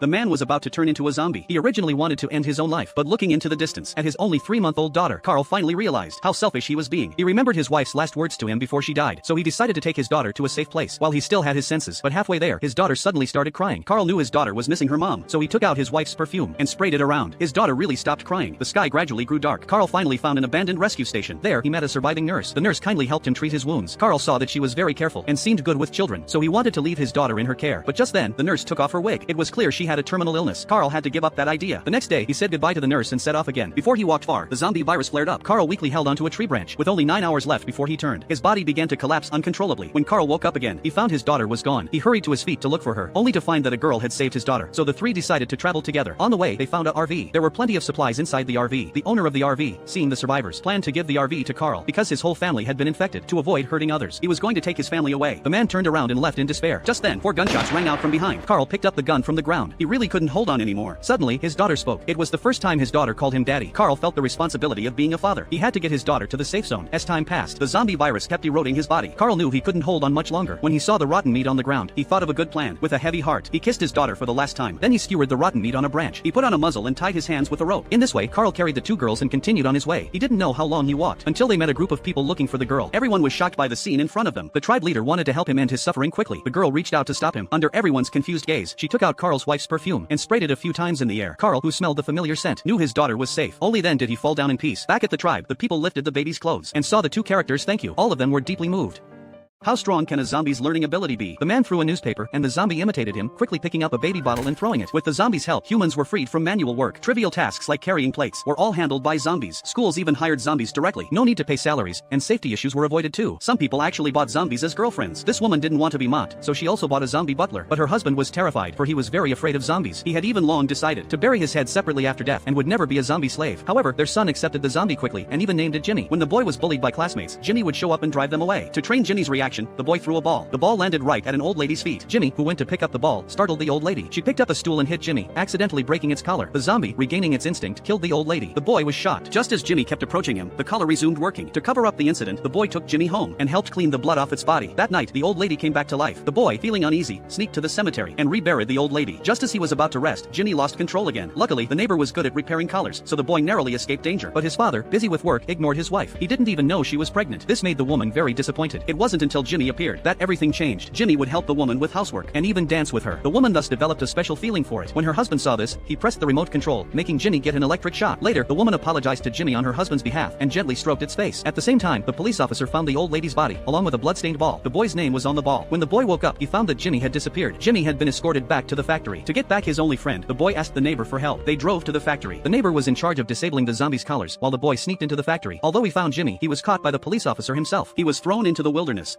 The man was about to turn into a zombie. He originally wanted to end his own life, but looking into the distance at his only 3-month-old daughter, Carl finally realized how selfish he was being. He remembered his wife's last words to him before she died, so he decided to take his daughter to a safe place while he still had his senses. But halfway there, his daughter suddenly started crying. Carl knew his daughter was missing her mom, so he took out his wife's perfume and sprayed it around. His daughter really stopped crying. The sky gradually grew dark. Carl finally found an abandoned rescue station. There, he met a surviving nurse. The nurse kindly helped him treat his wounds. Carl saw that she was very careful and seemed good with children, so he wanted to leave his daughter in her care. But just then, the nurse took off her wig. It was clear she had a terminal illness. Carl had to give up that idea. The next day, he said goodbye to the nurse and set off again. Before he walked far, the zombie virus flared up. Carl weakly held onto a tree branch. With only 9 hours left before he turned, his body began to collapse uncontrollably. When Carl woke up again, he found his daughter was gone. He hurried to his feet to look for her, only to find that a girl had saved his daughter. So the three decided to travel together. On the way, they found a RV. There were plenty of supplies inside the RV. The owner of the RV, seeing the survivors, planned to give the RV to Carl because his whole family had been infected. To avoid hurting others, he was going to take his family away. The man turned around and left in despair. Just then, 4 gunshots rang out from behind. Carl picked up the gun from the ground. He really couldn't hold on anymore. Suddenly, his daughter spoke. It was the first time his daughter called him daddy. Carl felt the responsibility of being a father. He had to get his daughter to the safe zone. As time passed, the zombie virus kept eroding his body. Carl knew he couldn't hold on much longer. When he saw the rotten meat on the ground, he thought of a good plan. With a heavy heart, he kissed his daughter for the last time. Then he skewered the rotten meat on a branch. He put on a muzzle and tied his hands with a rope. In this way, Carl carried the 2 girls and continued on his way. He didn't know how long he walked until they met a group of people looking for the girl. Everyone was shocked by the scene in front of them. The tribe leader wanted to help him end his suffering quickly. The girl reached out to stop him. Under everyone's confused gaze, she took out Carl's wife's perfume and sprayed it a few times in the air. Carl, who smelled the familiar scent, knew his daughter was safe. Only then did he fall down in peace. Back at the tribe, the people lifted the baby's clothes and saw the 2 characters thank you. All of them were deeply moved. How strong can a zombie's learning ability be? The man threw a newspaper, and the zombie imitated him, quickly picking up a baby bottle and throwing it. With the zombie's help, humans were freed from manual work. Trivial tasks like carrying plates were all handled by zombies. Schools even hired zombies directly. No need to pay salaries, and safety issues were avoided too. Some people actually bought zombies as girlfriends. This woman didn't want to be mocked, so she also bought a zombie butler. But her husband was terrified, for he was very afraid of zombies. He had even long decided to bury his head separately after death and would never be a zombie slave. However, their son accepted the zombie quickly and even named it Jimmy. When the boy was bullied by classmates, Jimmy would show up and drive them away. To train Jimmy's reaction, the boy threw a ball. The ball landed right at an old lady's feet. Jimmy, who went to pick up the ball, startled the old lady. She picked up a stool and hit Jimmy, accidentally breaking its collar. The zombie, regaining its instinct, killed the old lady. The boy was shot. Just as Jimmy kept approaching him, the collar resumed working. To cover up the incident, the boy took Jimmy home and helped clean the blood off its body. That night, the old lady came back to life. The boy, feeling uneasy, sneaked to the cemetery and reburied the old lady. Just as he was about to rest, Jimmy lost control again. Luckily, the neighbor was good at repairing collars, so the boy narrowly escaped danger. But his father, busy with work, ignored his wife. He didn't even know she was pregnant. This made the woman very disappointed. It wasn't until Jimmy appeared that everything changed. Jimmy would help the woman with housework and even dance with her. The woman thus developed a special feeling for it. When her husband saw this, he pressed the remote control, making Jimmy get an electric shock. Later, the woman apologized to Jimmy on her husband's behalf and gently stroked its face. At the same time, the police officer found the old lady's body, along with a blood-stained ball. The boy's name was on the ball. When the boy woke up, he found that Jimmy had disappeared. Jimmy had been escorted back to the factory. To get back his only friend, the boy asked the neighbor for help. They drove to the factory. The neighbor was in charge of disabling the zombies' collars, while the boy sneaked into the factory. Although he found Jimmy, he was caught by the police officer himself. He was thrown into the wilderness,